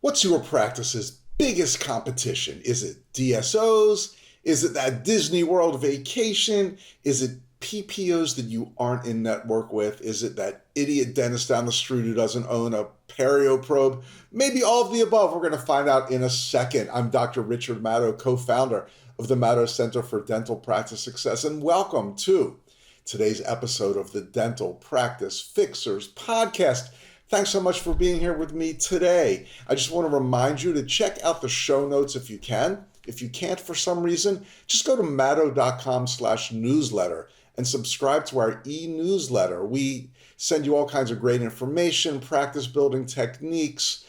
What's your practice's biggest competition? Is it DSOs? Is it that Disney World vacation? Is it PPOs that you aren't in network with? Is it that idiot dentist down the street who doesn't own a perio probe? Maybe all of the above. We're going to find out in a second. I'm Dr. Richard Madow, co-founder of the Madow Center for Dental Practice Success, and welcome to today's episode of the Dental Practice Fixers podcast. Thanks so much for being here with me today. I just want to remind you to check out the show notes if you can. If you can't for some reason, just go to madow.com/newsletter and subscribe to our e-newsletter. We send you all kinds of great information, practice building techniques,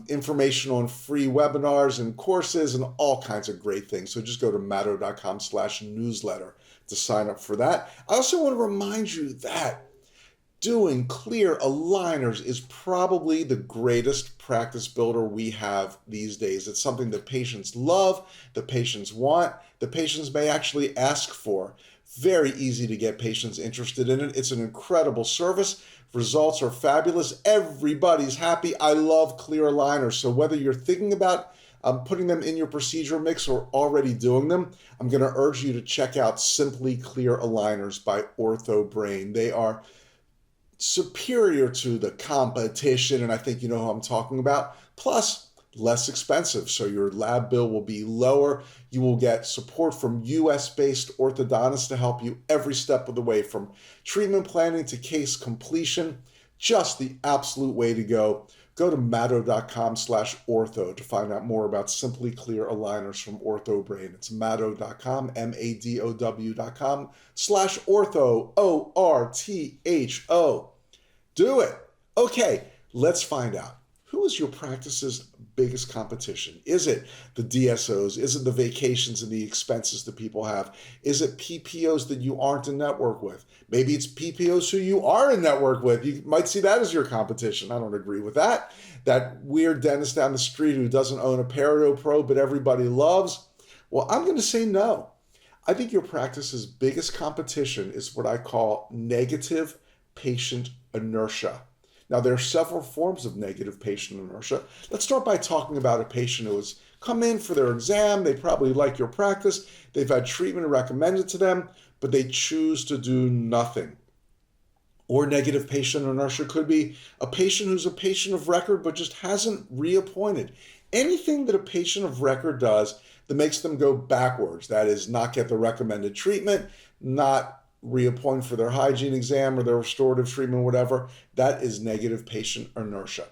information on free webinars and courses, and all kinds of great things. So just go to madow.com/newsletter to sign up for that. I also want to remind you that doing clear aligners is probably the greatest practice builder we have these days. It's something that patients love, the patients want, the patients may actually ask for. Very easy to get patients interested in it. It's an incredible service. Results are fabulous. Everybody's happy. I love clear aligners. So whether you're thinking about putting them in your procedure mix or already doing them, I'm going to urge you to check out Simply Clear Aligners by OrthoBrain. They are superior to the competition, and I think you know who I'm talking about, plus less expensive. So your lab bill will be lower. You will get support from US-based orthodontists to help you every step of the way, from treatment planning to case completion. Just the absolute way to go. Go to madow.com/ortho to find out more about Simply Clear Aligners from OrthoBrain. It's madow.com, madow.com/ortho, ORTHO. Do it. Okay, let's find out. Who is your practice's biggest competition? Is it the DSOs? Is it the vacations and the expenses that people have? Is it PPOs that you aren't in network with? Maybe it's PPOs who you are in network with. You might see that as your competition. I don't agree with that. That weird dentist down the street who doesn't own a perio probe but everybody loves. Well, I'm going to say no. I think your practice's biggest competition is what I call negative patient inertia. Now, there are several forms of negative patient inertia. Let's start by talking about a patient who has come in for their exam. They probably like your practice. They've had treatment recommended to them, but they choose to do nothing. Or negative patient inertia could be a patient who's a patient of record but just hasn't reappointed. Anything that a patient of record does that makes them go backwards, that is, not get the recommended treatment, not reappoint for their hygiene exam or their restorative treatment, whatever, that is negative patient inertia.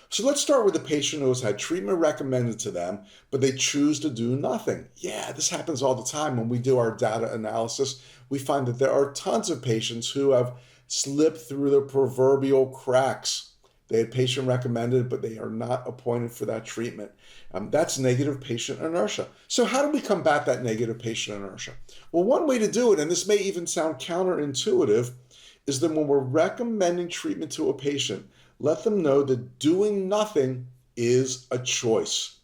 So let's start with a patient who has had treatment recommended to them, but they choose to do nothing. Yeah, this happens all the time. When we do our data analysis, we find that there are tons of patients who have slipped through the proverbial cracks. They had patient recommended, but they are not appointed for that treatment. That's negative patient inertia. So how do we combat that negative patient inertia? Well, one way to do it, and this may even sound counterintuitive, is that when we're recommending treatment to a patient, let them know that doing nothing is a choice.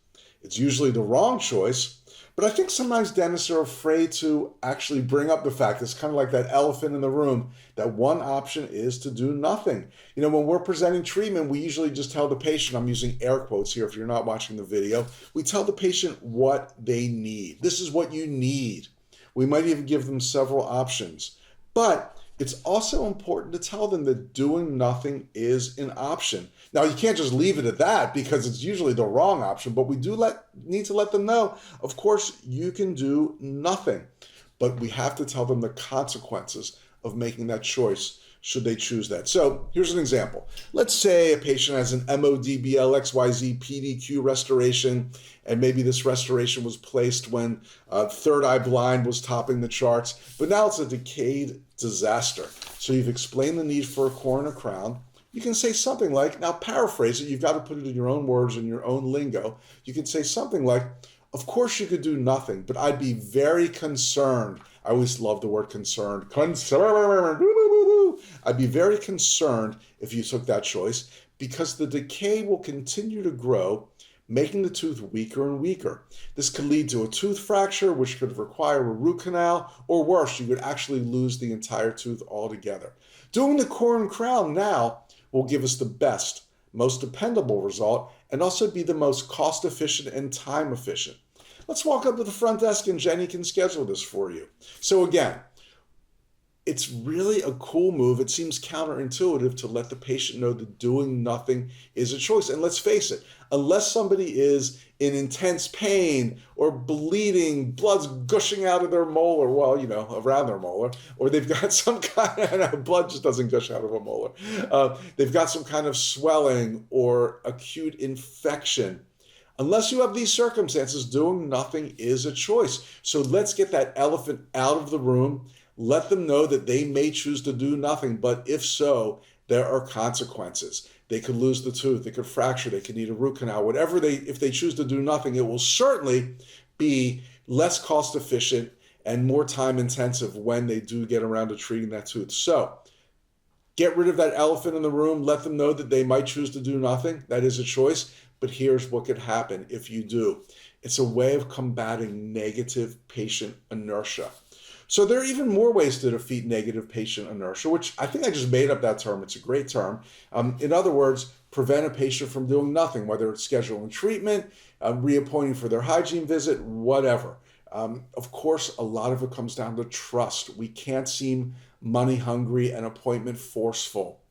It's usually the wrong choice, but I think sometimes dentists are afraid to actually bring up the fact, it's kind of like that elephant in the room, that one option is to do nothing. You know, when we're presenting treatment, we usually just tell the patient, I'm using air quotes here if you're not watching the video, we tell the patient what they need. This is what you need. We might even give them several options. But it's also important to tell them that doing nothing is an option. Now, you can't just leave it at that because it's usually the wrong option, but we do need to let them know, of course, you can do nothing, but we have to tell them the consequences of making that choice should they choose that. So here's an example. Let's say a patient has an MODBLXYZ PDQ restoration, and maybe this restoration was placed when third eye blind was topping the charts, but now it's a decayed disaster. So you've explained the need for a corner crown. You can say something like, now paraphrase it, you've got to put it in your own words and your own lingo. You can say something like, of course you could do nothing, but I'd be very concerned. I always love the word concerned. Concerned. I'd be very concerned if you took that choice because the decay will continue to grow, making the tooth weaker and weaker. This could lead to a tooth fracture, which could require a root canal, or worse, you could actually lose the entire tooth altogether. Doing the core and crown now will give us the best most dependable result, and also be the most cost efficient and time efficient. Let's walk up to the front desk and Jenny can schedule this for you. So again, it's really a cool move. It seems counterintuitive to let the patient know that doing nothing is a choice. And let's face it, unless somebody is in intense pain or bleeding, blood's gushing out of their molar, well, around their molar, or they've got some kind of, blood just doesn't gush out of a molar. They've got some kind of swelling or acute infection. Unless you have these circumstances, doing nothing is a choice. So let's get that elephant out of the room. Let them know that they may choose to do nothing, but if so, there are consequences. They could lose the tooth, they could fracture, they could need a root canal, if they choose to do nothing, it will certainly be less cost efficient and more time intensive when they do get around to treating that tooth. So get rid of that elephant in the room, let them know that they might choose to do nothing. That is a choice, but here's what could happen if you do. It's a way of combating negative patient inertia. So there are even more ways to defeat negative patient inertia, which I think I just made up that term. It's a great term. In other words, prevent a patient from doing nothing, whether it's scheduling treatment, reappointing for their hygiene visit, whatever. Of course, a lot of it comes down to trust. We can't seem money hungry and appointment forceful.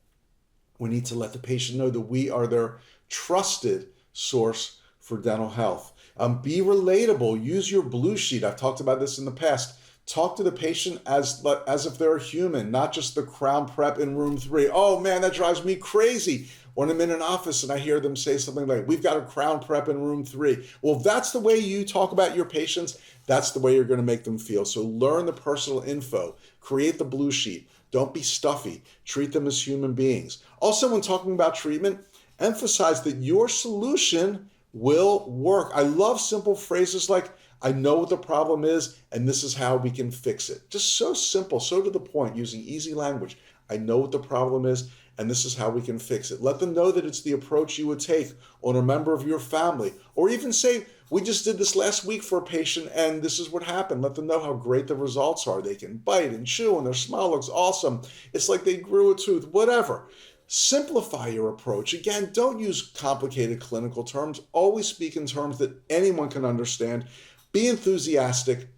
We need to let the patient know that we are their trusted source for dental health. Be relatable. Use your blue sheet. I've talked about this in the past. Talk to the patient as if they're a human, not just the crown prep in room 3. Oh man, that drives me crazy when I'm in an office and I hear them say something like, we've got a crown prep in room 3. Well, if that's the way you talk about your patients, that's the way you're going to make them feel. So learn the personal info, create the blue sheet. Don't be stuffy. Treat them as human beings. Also, when talking about treatment, emphasize that your solution will work. I love simple phrases like, I know what the problem is, and this is how we can fix it. Just so simple, so to the point, using easy language. I know what the problem is, and this is how we can fix it. Let them know that it's the approach you would take on a member of your family. Or even say, we just did this last week for a patient, and this is what happened. Let them know how great the results are. They can bite and chew, and their smile looks awesome. It's like they grew a tooth, whatever. Simplify your approach. Again, don't use complicated clinical terms. Always speak in terms that anyone can understand. Be enthusiastic,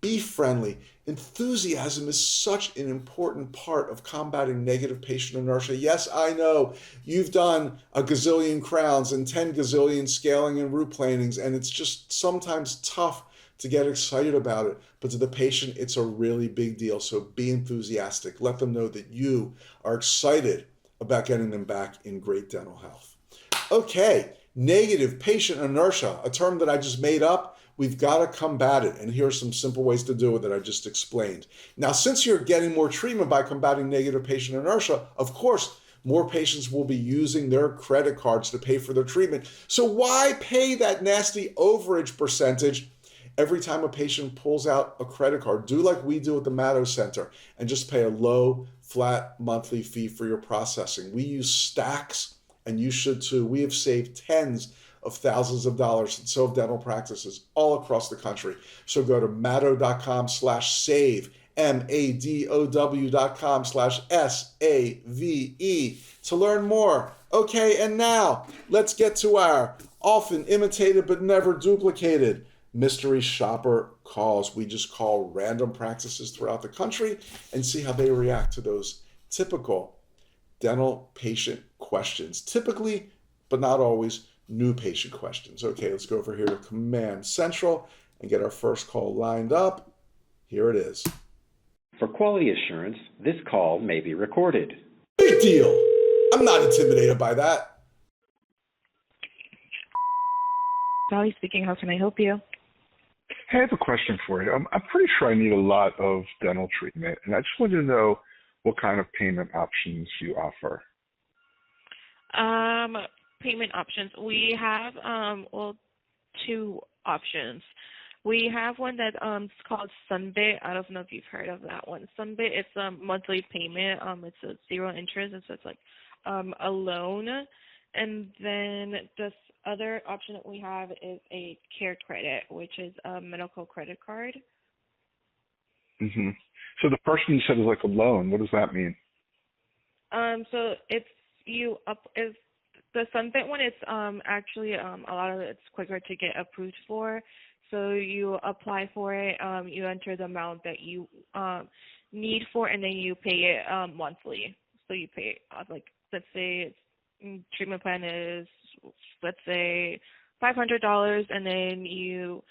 be friendly. Enthusiasm is such an important part of combating negative patient inertia. Yes, I know you've done a gazillion crowns and 10 gazillion scaling and root planings, and it's just sometimes tough to get excited about it. But to the patient, it's a really big deal. So be enthusiastic. Let them know that you are excited about getting them back in great dental health. Okay, negative patient inertia, a term that I just made up. We've got to combat it, and here are some simple ways to do it that I just explained. Now, since you're getting more treatment by combating negative patient inertia, of course, more patients will be using their credit cards to pay for their treatment. So why pay that nasty overage percentage every time a patient pulls out a credit card? Do like we do at the Madow Center and just pay a low, flat monthly fee for your processing. We use stacks, and you should too. We have saved tens of thousands of dollars, and so have dental practices all across the country. So go to madow.com/save, madow.com/SAVE to learn more. Okay, and now let's get to our often imitated but never duplicated mystery shopper calls. We just call random practices throughout the country and see how they react to those typical dental patient questions. Typically, but not always, new patient questions. Okay, let's go over here to Command Central and get our first call lined up. Here it is. For quality assurance, this call may be recorded. Big deal. I'm not intimidated by that. Sally speaking. How can I help you? Hey, I have a question for you. I'm pretty sure I need a lot of dental treatment, and I just wanted to know what kind of payment options you offer. Payment options. We have two options. We have one that it's called Sunbit. I don't know if you've heard of that one. Sunbit, it's a monthly payment. It's a zero interest, and so it's like a loan. And then this other option that we have is a care credit, which is a medical credit card. Mm-hmm. So the person you said is like a loan. What does that mean? So it's The Sunbit one is actually a lot of it's quicker to get approved for. So you apply for it, you enter the amount that you need for, and then you pay it monthly. So you pay like, let's say treatment plan is, let's say $500, and then you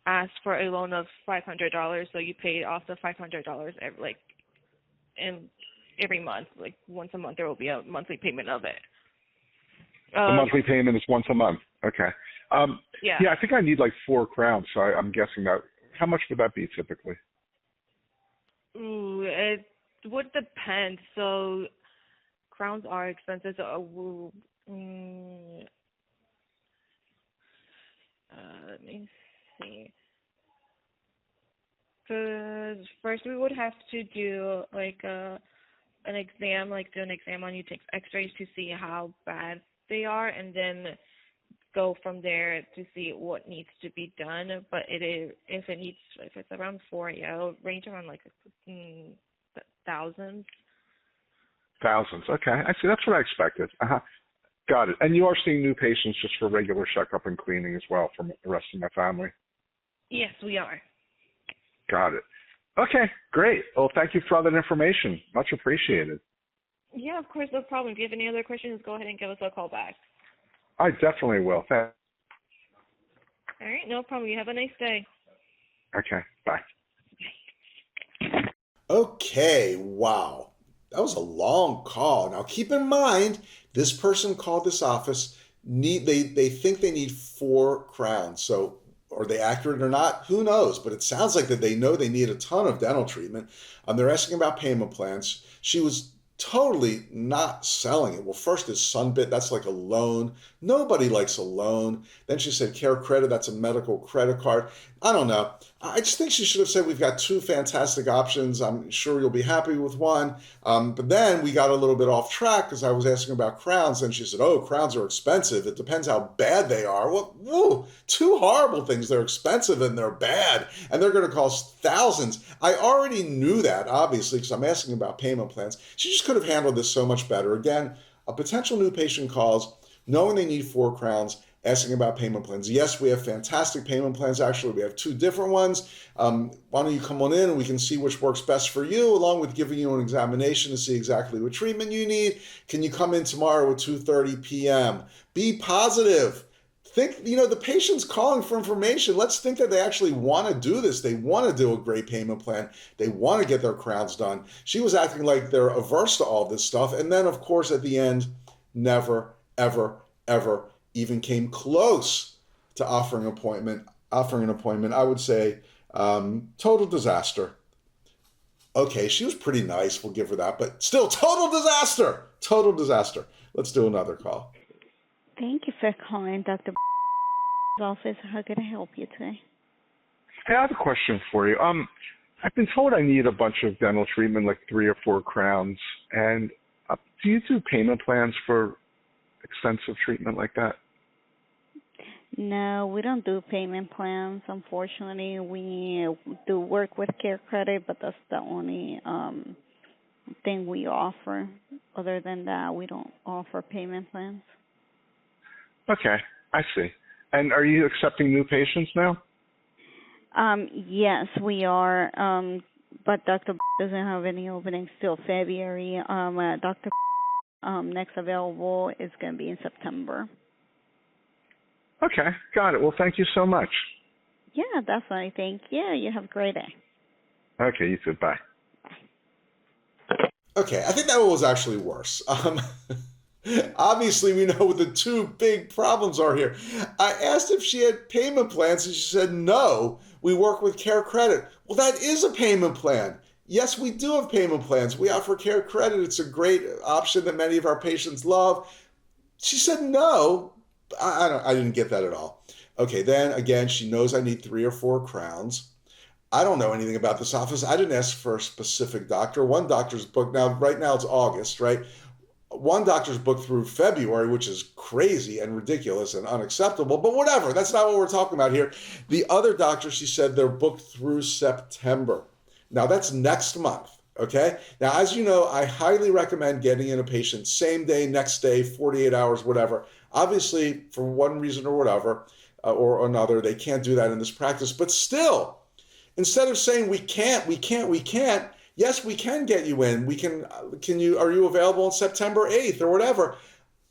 ask for a loan of $500. So you pay off the $500 every month. Like once a month, there will be a monthly payment of it. The monthly payment is once a month. Okay. Yeah. Yeah, I think I need like 4 crowns, so I'm guessing that. How much would that be typically? Ooh, it would depend. So crowns are expensive. So, let me see. Because first we would have to do like an exam, like do an exam on you, take X-rays to see how bad they are, and then go from there to see what needs to be done. But if it's around 4, yeah, it'll range around like thousands. Thousands. Okay, I see. That's what I expected. Got it. And you are seeing new patients just for regular checkup and cleaning as well from the rest of my family? Yes, we are. Got it. Okay, great. Well, thank you for all that information. Much appreciated. Yeah, of course, no problem. If you have any other questions, go ahead and give us a call back. I definitely will. Thanks. All right, no problem. You have a nice day. Okay, bye. Okay, wow. That was a long call. Now keep in mind, this person called this office, they think they need 4 crowns. So are they accurate or not? Who knows? But it sounds like that they know they need a ton of dental treatment. They're asking about payment plans. She was totally not selling it. Well, first is Sunbit. That's like a loan. Nobody likes a loan. Then she said Care Credit. That's a medical credit card. I don't know. I just think she should have said we've got 2 fantastic options. I'm sure you'll be happy with one. But then we got a little bit off track because I was asking about crowns. And she said, oh, crowns are expensive. It depends how bad they are. Well, whoa, 2 horrible things. They're expensive and they're bad. And they're going to cost thousands. I already knew that, obviously, because I'm asking about payment plans. She just could have handled this so much better. Again, a potential new patient calls, knowing they need 4 crowns, asking about payment plans. Yes, we have fantastic payment plans. Actually, we have 2 different ones. Why don't you come on in and we can see which works best for you, along with giving you an examination to see exactly what treatment you need. Can you come in tomorrow at 2:30 p.m.? Be positive. Think, the patient's calling for information. Let's think that they actually want to do this. They want to do a great payment plan. They want to get their crowns done. She was acting like they're averse to all this stuff. And then, of course, at the end, never, ever, ever even came close to offering an appointment. I would say total disaster. Okay, she was pretty nice. We'll give her that. But still, total disaster. Total disaster. Let's do another call. Thank you for calling Dr. office. How can I help you today? Hey, I have a question for you. I've been told I need a bunch of dental treatment, like 3 or 4 crowns. And do you do payment plans for extensive treatment like that? No, we don't do payment plans. Unfortunately, we do work with Care Credit, but that's the only thing we offer. Other than that, we don't offer payment plans. Okay, I see. And are you accepting new patients now? Yes, we are. But Dr. doesn't have any openings till February. Dr. Next available is going to be in September. Okay, got it. Well, thank you so much. Yeah, definitely. Thank you. You have a great day. Okay, you too. Bye. Okay, I think that one was actually worse. Obviously, we know what the 2 big problems are here. I asked if she had payment plans, and she said, no, we work with Care Credit. Well, that is a payment plan. Yes, we do have payment plans. We offer Care Credit. It's a great option that many of our patients love. She said, no, I didn't get that at all. Okay, then again, she knows I need 3 or 4 crowns. I don't know anything about this office. I didn't ask for a specific doctor. One doctor's booked. Now, right now it's August, right? One doctor's booked through February, which is crazy and ridiculous and unacceptable, but whatever. That's not what we're talking about here. The other doctor, she said they're booked through September. Now, that's next month. Okay. Now, as you know, I highly recommend getting in a patient same day, next day, 48 hours, whatever. Obviously, for one reason or whatever, or another, they can't do that in this practice. But still, instead of saying we can't, yes, we can get you in. We are you available on September 8th or whatever?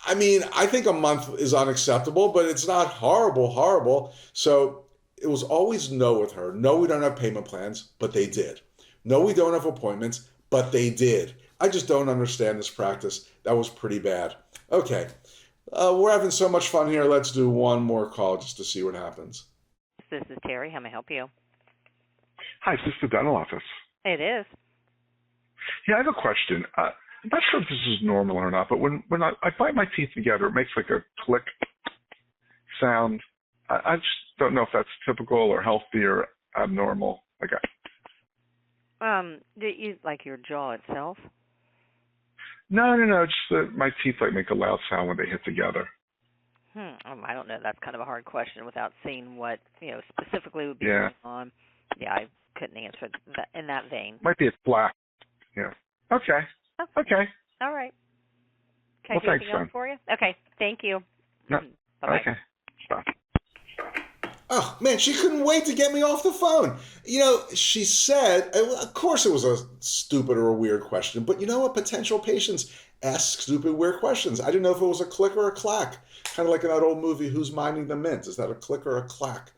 I mean, I think a month is unacceptable, but it's not horrible. So it was always no with her. No, we don't have payment plans, but they did. No, we don't have appointments, but they did. I just don't understand this practice. That was pretty bad. Okay, we're having so much fun here. Let's do one more call just to see what happens. This is Terry. How may I help you? Hi, is this the dental office? It is. Yeah, I have a question. I'm not sure if this is normal or not, but when I bite my teeth together, it makes like a click sound. I just don't know if that's typical or healthy or abnormal. Do you like your jaw itself? No. Just that my teeth like make a loud sound when they hit together. I don't know. That's kind of a hard question without seeing what specifically would be Yeah. going on. Yeah, I couldn't answer that in that vein. Might be a plaque. Yeah. Okay. Okay. All right. Can Well, I do thanks, anything else then. for you? Okay. Thank you. No. Bye-bye. Okay. Bye. Oh, man, she couldn't wait to get me off the phone. She said, of course it was a stupid or a weird question, but you know what? Potential patients ask stupid, weird questions. I didn't know if it was a click or a clack. Kind of like in that old movie, Who's Minding the Mint? Is that a click or a clack?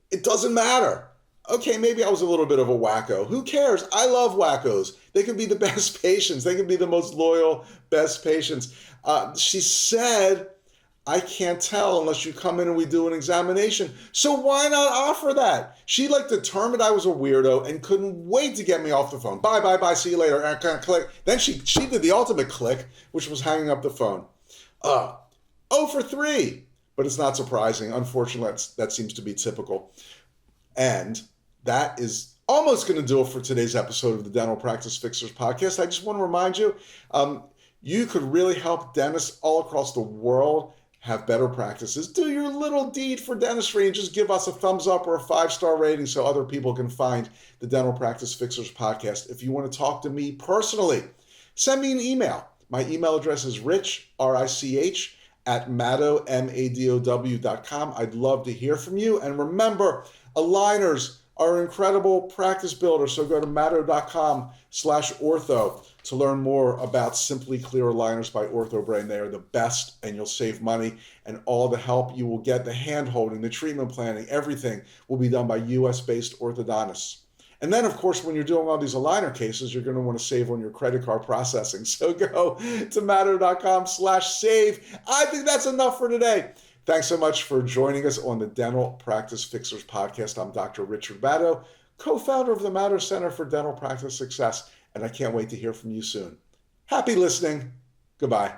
It doesn't matter. Okay, maybe I was a little bit of a wacko. Who cares? I love wackos. They can be the best patients. They can be the most loyal, best patients. She said, I can't tell unless you come in and we do an examination. So why not offer that? She determined I was a weirdo and couldn't wait to get me off the phone. Bye, see you later. And click. Then she did the ultimate click, which was hanging up the phone. 0 for 3. But it's not surprising. Unfortunately, that seems to be typical. And that is almost going to do it for today's episode of the Dental Practice Fixers podcast. I just want to remind you, you could really help dentists all across the world have better practices. Do your little deed for dentistry and just give us a thumbs up or a 5-star rating so other people can find the Dental Practice Fixers podcast. If you want to talk to me personally, send me an email. My email address is rich, R-I-C-H, at Madow, MADOW.com. I'd love to hear from you. And remember, aligners are incredible practice builders. So go to madow.com/ortho to learn more about Simply Clear aligners by OrthoBrain. They are the best and you'll save money, and all the help you will get, the hand holding, the treatment planning, everything will be done by US-based orthodontists. And then, of course, when you're doing all these aligner cases, you're going to want to save on your credit card processing. So go to madow.com/save. I think that's enough for today. Thanks so much for joining us on the Dental Practice Fixers podcast. I'm Dr. Richard Madow, co-founder of the Madow Center for Dental Practice Success, and I can't wait to hear from you soon. Happy listening. Goodbye.